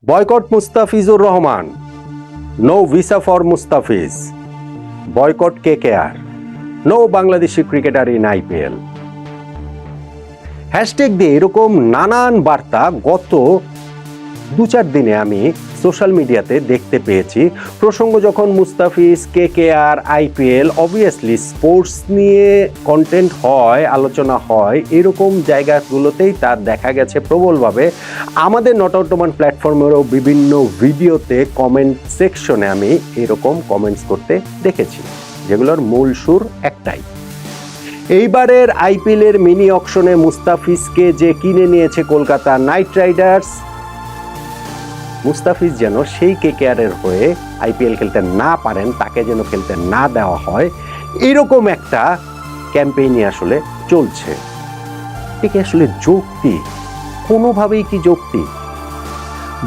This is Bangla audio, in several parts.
Boycott Mustafizur Rahman, no visa for Mustafiz, boycott KKR, no Bangladeshi cricketer in IPL. Hashtag দিয়ে এরকম নানান বার্তা গত 2-4 দিনে আমি সোশ্যাল মিডিয়াতে দেখতে পেয়েছি। প্রসঙ্গ যখন Mustafiz, KKR, IPL, obviously sports নিয়ে কন্টেন্ট হয়, আলোচনা হয়, এরকম জায়গাগুলোতেই তার দেখা গেছে প্রবলভাবে। আমাদের নট আউট ওমান প্ল্যাটফর্মেরও বিভিন্ন ভিডিওতে কমেন্ট সেকশনে আমি এরকম কমেন্টস করতে দেখেছি, যেগুলোর মূল সুর একটাই। এইবারের আইপিএলের মিনি অকশনে মুস্তাফিজকে যে কিনে নিয়েছে কলকাতা নাইট রাইডার্স, মুস্তাফিজ যেন সেই কেকেআরের হয়ে আইপিএল খেলতে না পারেন, তাকে যেন খেলতে না দেওয়া হয়, এরকম একটা ক্যাম্পেইনই আসলে চলছে। এটা আসলে যৌক্তিক? কোনোভাবেই কি যৌক্তিক?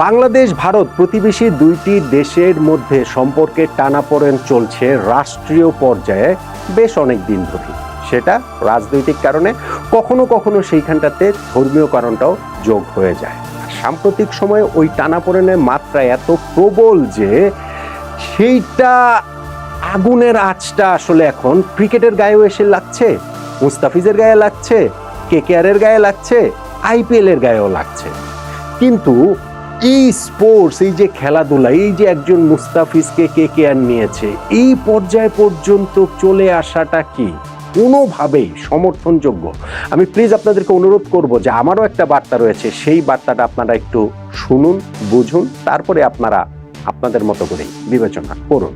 বাংলাদেশ ভারত প্রতিবেশী দুইটি দেশের মধ্যে সম্পর্কের টানাপোড়েন চলছে রাষ্ট্রীয় পর্যায়ে বেশ অনেক দিন ধরে। সেটা রাজনৈতিক কারণে, কখনো কখনো সেইখানটাতে ধর্মীয় কারণটাও যোগ হয়ে যায়। সাম্প্রতিক সময়ে ওই টানাপোড়েনের মাত্রা এত প্রবল যে সেইটা আগুনের আঁচটা আসলে এখন ক্রিকেটের গায়েও এসে লাগছে, মুস্তাফিজের গায়ে লাগছে, কেকেআরের গায়ে লাগছে, আইপিএল এর গায়েও লাগছে। কিন্তু এই স্পোর্টস, এই যে খেলাধুলা, এই যে একজন মুস্তাফিজকে কেকেআর নিয়েছে, এই পর্যায় পর্যন্ত চলে আসাটা কি কোনোভাবেই সমর্থনযোগ্য? আমি প্লিজ আপনাদেরকে অনুরোধ করব যে আমারও একটা বার্তা রয়েছে, সেই বার্তাটা আপনারা একটু শুনুন, বুঝুন, তারপরে আপনারা আপনাদের মতো করে বিবেচনা করুন।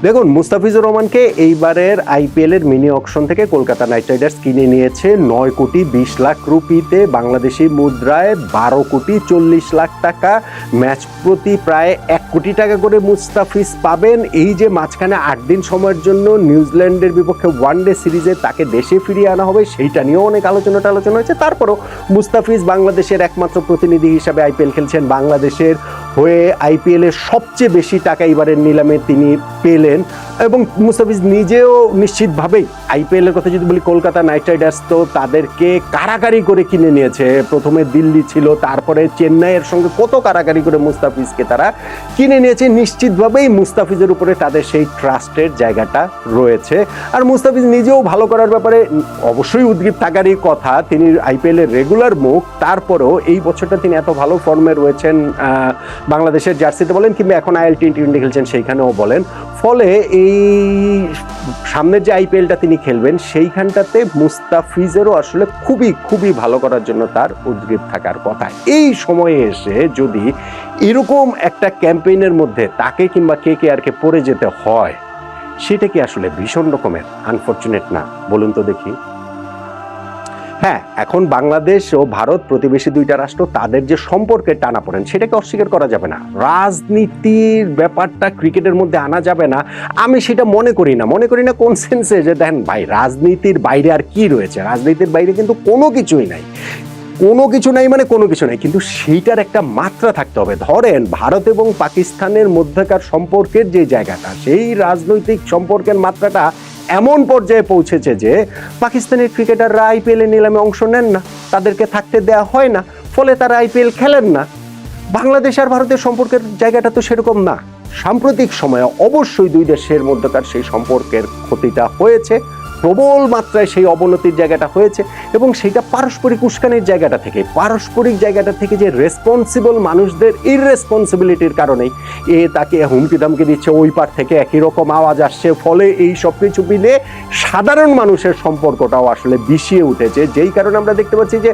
দেখুন, মুস্তাফিজুর রহমানকে এইবারের আইপিএল এর মিনি অকশন থেকে কলকাতা নাইট রাইডার্স কিনে নিয়েছে 9 কোটি 20 লাখ রুপিতে, বাংলাদেশি মুদ্রায় 12 কোটি 40 লাখ টাকা। ম্যাচ প্রতি প্রায় 1 কোটি টাকা করে মুস্তাফিজ পাবেন। এই যে মাঝখানে 8 দিন সময়ের জন্য নিউজিল্যান্ডের বিপক্ষে ওয়ানডে সিরিজে তাকে দেশে ফিরিয়ে আনা হবে, সেইটা নিয়েও অনেক আলোচনা হয়েছে। তারপরও মুস্তাফিজ বাংলাদেশের একমাত্র প্রতিনিধি হিসাবে আইপিএল খেলছেন, বাংলাদেশের হয়ে আইপিএল এর সবচেয়ে বেশি টাকা এবারের নিলামে তিনি পেলেন। এবং মুস্তাফিজ নিজেও নিশ্চিতভাবেই, আইপিএল এর কথা যদি বলি, কলকাতা নাইট রাইডার্স তো তাদেরকে কারাকারি করে কিনে নিয়েছে। প্রথমে দিল্লি ছিল, তারপরে চেন্নাইয়ের সঙ্গে কত কারাকারি করে মুস্তাফিজকে তারা কিনে নিয়েছে। নিশ্চিতভাবেই মুস্তাফিজের উপরে তাদের সেই ট্রাস্টের জায়গাটা রয়েছে। আর মুস্তাফিজ নিজেও ভালো করার ব্যাপারে অবশ্যই উদ্গ্রীব থাকারই কথা। তিনি আইপিএল এর রেগুলার মুখ, তারপরেও এই বছরটা তিনি এত ভালো ফর্মে রয়েছেন, বাংলাদেশের জার্সিতে বলেন কিংবা এখন আইএল টি20 খেলছেন সেইখানেও বলেন। ফলে এই সামনের যে আইপিএলটা তিনি খেলবেন, সেইখানটাতে মুস্তাফিজেরও আসলে খুবই খুবই ভালো করার জন্য তার উদ্গ্রীব থাকার কথা। এই সময়ে এসে যদি এরকম একটা ক্যাম্পেইনের মধ্যে তাকে কিংবা কেকেআরকে পড়ে যেতে হয়, সেটা কি আসলে ভীষণ রকমের আনফরচুনেট না? বলুন তো দেখি। হ্যাঁ, এখন বাংলাদেশ ও ভারত প্রতিবেশী দুইটা রাষ্ট্র, তাদের যে সম্পর্কের টানাপোড়েন, সেটাকে অস্বীকার করা যাবে না। রাজনীতির ব্যাপারটা ক্রিকেটের মধ্যে আনা যাবে না, আমি সেটা মনে করি না। কোন সেন্সে? যে দেখেন ভাই, রাজনীতির বাইরে আর কি রয়েছে? রাজনীতির বাইরে কিন্তু কোনো কিছুই নাই। কোনো কিছু নাই মানে কোনো কিছু নাই, কিন্তু সেইটার একটা মাত্রা থাকতে হবে। ধরেন ভারত এবং পাকিস্তানের মধ্যকার সম্পর্কের যে জায়গাটা, সেই রাজনৈতিক সম্পর্কের মাত্রাটা এমন পর্যায়ে পৌঁছেছে যে পাকিস্তানের ক্রিকেটাররা আইপিএল এ নিলামে অংশ নেন না, তাদেরকে থাকতে দেওয়া হয় না, ফলে তারা আইপিএল খেলেন না। বাংলাদেশ আর ভারতের সম্পর্কের জায়গাটা তো সেরকম না। সাম্প্রতিক সময়ে অবশ্যই দুই দেশের মধ্যকার সেই সম্পর্কের ক্ষতিটা হয়েছে, প্রবল মাত্রায় সেই অবনতির জায়গাটা হয়েছে, এবং সেটা পারস্পরিক উস্কানির জায়গাটা থেকে, পারস্পরিক জায়গাটা থেকে যে রেসপন্সিবল মানুষদের ইররেসপন্সিবিলিটির কারণেই তাকে হুমকি দামকি দিচ্ছে, ওই পার থেকে একই রকম আওয়াজ আসছে। ফলে এই সব কিছু মিলে সাধারণ মানুষের সম্পর্কটাও আসলে বিষিয়ে উঠেছে। যেই কারণে আমরা দেখতে পাচ্ছি যে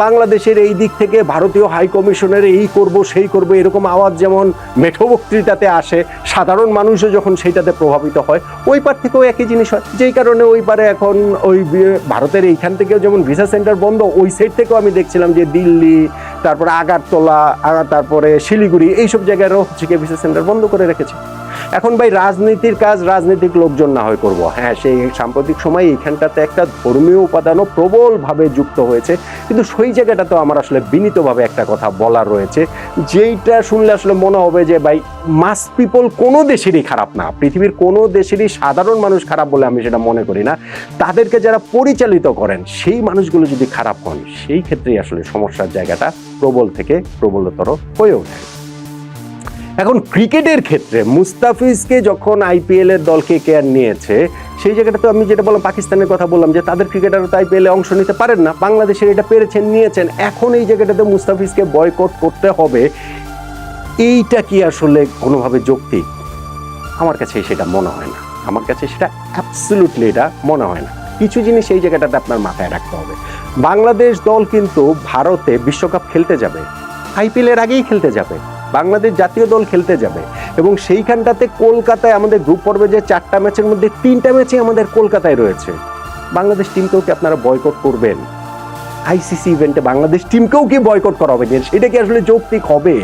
বাংলাদেশের এই দিক থেকে ভারতীয় হাই কমিশনের এই করব সেই করব এরকম আওয়াজ যেমন মেঠো বক্তৃতাতে আসে, সাধারণ মানুষও যখন সেইটাতে প্রভাবিত হয়, ওই পার থেকেও একই জিনিস হয়। যেই কারণে ওই পারে এখন ওই ভারতের এইখান থেকেও যেমন ভিসা সেন্টার বন্ধ, ওই সাইড থেকেও আমি দেখছিলাম যে দিল্লি, তারপরে আগারতলা, তারপরে শিলিগুড়ি, এইসব জায়গায়ও হচ্ছে ভিসা সেন্টার বন্ধ করে রেখেছে। এখন ভাই রাজনীতির কাজ রাজনৈতিক লোকজন না হয় করবো, হ্যাঁ সেই সাম্প্রতিক সময় এইখানটাতে একটা ধর্মীয় উপাদানও প্রবলভাবে যুক্ত হয়েছে, কিন্তু সেই জায়গাটাতেও আমার আসলে বিনীতভাবে একটা কথা বলার রয়েছে, যেইটা শুনলে আসলে মনে হবে যে ভাই মাস পিপল কোনো দেশেরই খারাপ না, পৃথিবীর কোনো দেশেরই সাধারণ মানুষ খারাপ বলে আমি সেটা মনে করি না, তাদেরকে যারা পরিচালিত করেন সেই মানুষগুলো যদি খারাপ হন সেই ক্ষেত্রেই আসলে সমস্যার জায়গাটা প্রবল থেকে প্রবলতর হয়ে ওঠে। এখন ক্রিকেটের ক্ষেত্রে মুস্তাফিজকে যখন আইপিএল এর দল কেকেআর নিয়েছে সেই জায়গাটা তো আমি যেটা বললাম পাকিস্তানের কথা বললাম যে তাদের ক্রিকেটাররা তো আইপিএল এ অংশ নিতে পারেন না, বাংলাদেশের এটা পেরেছেন নিয়েছেন, এখন এই জায়গাটাতে মুস্তাফিজকে বয়কট করতে হবে, এইটা কি আসলে কোনোভাবে যৌক্তিক? আমার কাছে সেটা মনে হয় না, আমার কাছে সেটা অ্যাবসলিউটলি এটা মনে হয় না। কিছু জিনিস এই জায়গাটাতে আপনার মাথায় রাখতে হবে, বাংলাদেশ দল কিন্তু ভারতে বিশ্বকাপ খেলতে যাবে, আইপিএল এর আগেই খেলতে যাবে, বাংলাদেশ জাতীয় দল খেলতে যাবে, এবং সেইখানটাতে কলকাতায় আমাদের গ্রুপ পর্বে যে 4টা ম্যাচের মধ্যে 3টা ম্যাচই আমাদের কলকাতায় রয়েছে, বাংলাদেশ টিমকেও কি আপনারা বয়কট করবেন? আইসিসি ইভেন্টে বাংলাদেশ টিমকেও কি বয়কট করা হবে? সেটা কি আসলে যৌক্তিক হবে?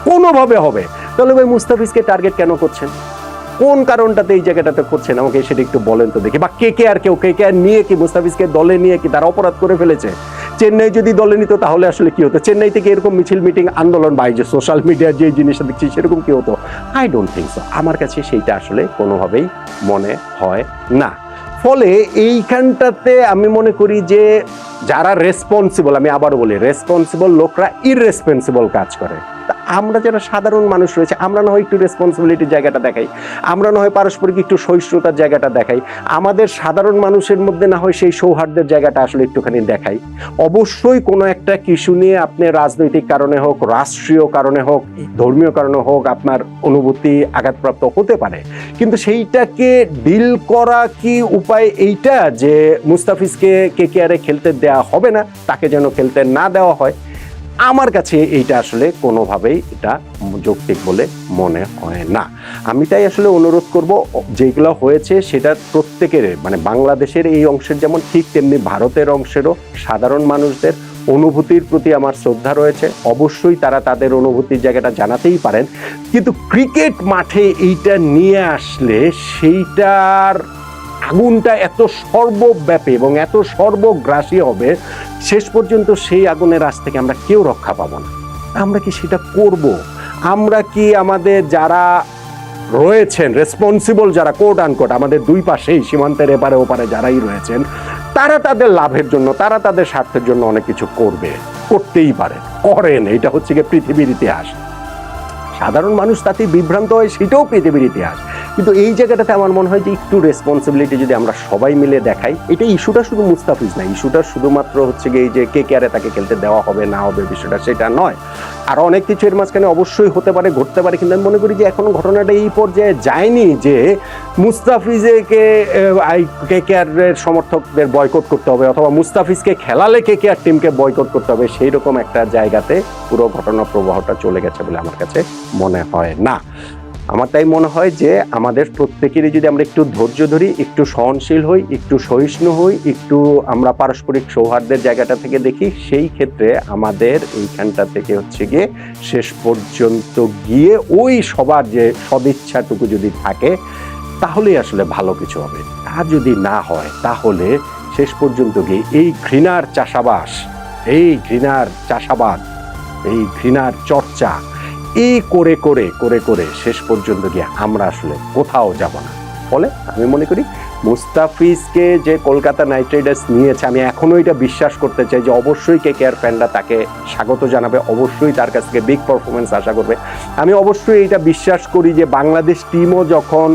কোনোভাবে হবে? তাহলে ভাই মুস্তাফিজকে টার্গেট কেন করছেন? কোন কারণটাতে এই জায়গাটাতে করছেন আমাকে সেটা একটু বলেন তো দেখি। বা কেকেআর নিয়ে কি মুস্তাফিজকে দলে নিয়ে কি তারা অপরাধ করে ফেলেছে? চেন্নাই যদি দলে নিত তাহলে আসলে কি হতো? চেন্নাই থেকে এরকম মিছিল মিটিং আন্দোলন বা যে সোশ্যাল মিডিয়ার যে জিনিসটা দেখছি সেরকম কি হতো? I don't think so. আমার কাছে সেইটা আসলে কোনোভাবেই মনে হয় না। ফলে এইখানটাতে আমি মনে করি যে যারা রেসপন্সিবল, আমি আবারও বলি রেসপন্সিবল লোকরা ইররেসপন্সিবল কাজ করে, আমরা যারা সাধারণ মানুষ রয়েছে আমরা না হয় একটু রেসপন্সিবিলিটির জায়গাটা দেখাই, আমরা না হয় পারস্পরিক একটু সহিষ্ণুতার জায়গাটা দেখাই, আমাদের সাধারণ মানুষের মধ্যে না হয় সেই সৌহার্দ্যের জায়গাটা আসলে একটুখানি দেখাই। অবশ্যই কোনো একটা ইস্যু নিয়ে আপনি রাজনৈতিক কারণে হোক, রাষ্ট্রীয় কারণে হোক, ধর্মীয় কারণে হোক আপনার অনুভূতি আঘাতপ্রাপ্ত হতে পারে, কিন্তু সেইটাকে ডিল করা কি উপায় এইটা যে মুস্তাফিজকে কেকেআরে খেলতে দেওয়া হবে না, তাকে যেন খেলতে না দেওয়া হয়? আমার কাছে এইটা আসলে কোনোভাবেই এটা যৌক্তিক বলে মনে হয় না। আমি তাই আসলে অনুরোধ করব যেগুলো হয়েছে সেটা প্রত্যেকের, মানে বাংলাদেশের এই অংশের যেমন ঠিক তেমনি ভারতের অংশেরও সাধারণ মানুষদের অনুভূতির প্রতি আমার শ্রদ্ধা রয়েছে, অবশ্যই তারা তাদের অনুভূতির জায়গাটা জানাতেই পারেন, কিন্তু ক্রিকেট মাঠে এইটা নিয়ে আসলে সেইটার আগুনটা এত সর্বব্যাপী এবং এত সর্বগ্রাসী হবে, শেষ পর্যন্ত সেই আগুনের আঁচ থেকে আমরা কেউ রক্ষা পাবো না। আমরা কি সেটা করব? আমরা কি আমাদের যারা রয়েছেন রেসপন্সিবল, যারা কোট আনকোট আমাদের দুই পাশেই সীমান্তের এপারে ওপারে যারাই রয়েছেন, তারা তাদের লাভের জন্য, তারা তাদের স্বার্থের জন্য অনেক কিছু করবে, করতেই পারে, করেন, এটা হচ্ছে গিয়ে পৃথিবীর ইতিহাস। সাধারণ মানুষ তাতে বিভ্রান্ত হয়, সেটাও পৃথিবীর ইতিহাস। কিন্তু এই জায়গাটাতে আমার মনে হয় যে একটু রেসপন্সিবিলিটি যদি আমরা সবাই মিলে দেখাই, এটা ইস্যুটা শুধু মুস্তাফিজ না, ইস্যুটা শুধুমাত্র হচ্ছে গিয়ে এই যে কেকেআরে তাকে খেলতে দেওয়া হবে না হবে বিষয়টা সেটা নয়, আর অনেক কিছু এর মাঝখানে অবশ্যই হতে পারে, ঘটতে পারে, কিন্তু আমি মনে করি যে এখনো ঘটনাটা এই পর্যায়ে যায়নি যে মুস্তাফিজকে কেকেআরের সমর্থকদের বয়কট করতে হবে অথবা মুস্তাফিজকে খেলালে কেকেআর টিমকে বয়কট করতে হবে, সেই রকম একটা জায়গাতে পুরো ঘটনা প্রবাহটা চলে গেছে বলে আমার কাছে মনে হয় না। আমার তাই মনে হয় যে আমাদের প্রত্যেকেরই যদি আমরা একটু ধৈর্য ধরি, একটু সহনশীল হই, একটু সহিষ্ণু হই, একটু আমরা পারস্পরিক সৌহার্দ্যের জায়গাটা থেকে দেখি, সেই ক্ষেত্রে আমাদের এইখানটা থেকে হচ্ছে গিয়ে শেষ পর্যন্ত গিয়ে ওই সবার যে সদিচ্ছাটুকু যদি থাকে তাহলেই আসলে ভালো কিছু হবে। তা যদি না হয় তাহলে শেষ পর্যন্ত গিয়ে এই ঘৃণার চাষাবাস, এই ঘৃণার চাষাবাদ, এই ঘৃণার চর্চা এই করে করে করে করে শেষ পর্যন্ত গিয়ে আমরা আসলে কোথাও যাব না। ফলে আমি মনে করি মুস্তাফিজকে যে কলকাতা নাইট রাইডার্স নিয়েছে, আমি এখনো এটা বিশ্বাস করতে চাই যে অবশ্যই কেকেআর ফ্যানরা তাকে স্বাগত জানাবে, অবশ্যই তার কাছ থেকে বিগ পারফরমেন্স আশা করবে। আমি অবশ্যই এটা বিশ্বাস করি যে বাংলাদেশ টিমও যখন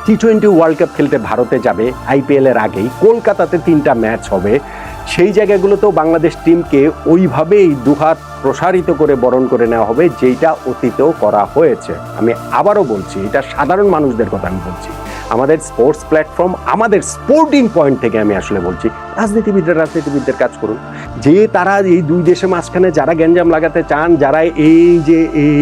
টি-20 ওয়ার্ল্ড কাপ খেলতে ভারতে যাবে আইপিএল এর আগেই, কলকাতাতে 3টা ম্যাচ হবে, সেই জায়গাগুলোতেও বাংলাদেশ টিমকে ওইভাবেই দুহাত প্রসারিত করে বরণ করে নেওয়া হবে, যেটা অতীতেও করা হয়েছে। আমি আবারও বলছি, এটা সাধারণ মানুষদের কথা আমি বলছি, আমাদের স্পোর্টস প্ল্যাটফর্ম, আমাদের স্পোর্টিং পয়েন্ট থেকে আমি আসলে বলছি, রাজনীতিবিদদের কাজ করুন, যে তারা এই দুই দেশের মাঝখানে যারা গ্যাঞ্জাম লাগাতে চান, যারা এই যে এই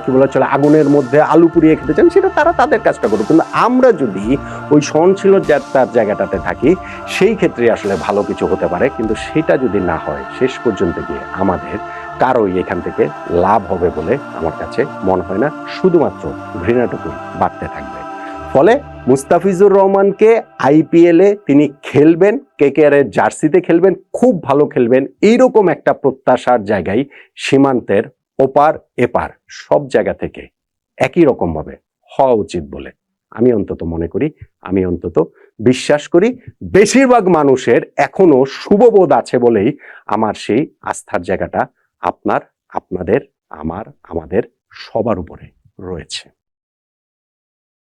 কি বলা চলে আগুনের মধ্যে আলু পুড়িয়ে খেতে চান, সেটা তারা তাদের কাজটা করুক, কিন্তু আমরা যদি ওই সহনশীলতার জায়গাটাতে থাকি সেই ক্ষেত্রে আসলে ভালো কিছু হতে পারে। কিন্তু সেটা যদি না হয় শেষ পর্যন্ত গিয়ে আমাদের কারোই এখান থেকে লাভ হবে বলে আমার কাছে মনে হয় না, শুধুমাত্র ঘৃণাটুকুই বাড়তে থাকবে। ফলে মুস্তাফিজুর রহমানকে আইপিএলে তিনি খেলবেন, কেকেআর এর জার্সিতে খেলবেন, খুব ভালো খেলবেন, এইরকম একটা প্রত্যাশার জায়গায় সীমান্তের ওপার এপার সব জায়গা থেকে একই রকম ভাবে হওয়া উচিত বলে আমি অন্তত মনে করি, আমি অন্তত বিশ্বাস করি। বেশিরভাগ মানুষের এখনো শুভবোধ আছে বলেই আমার সেই আস্থার জায়গাটা আপনার, আপনাদের, আমাদের সবার উপরে রয়েছে।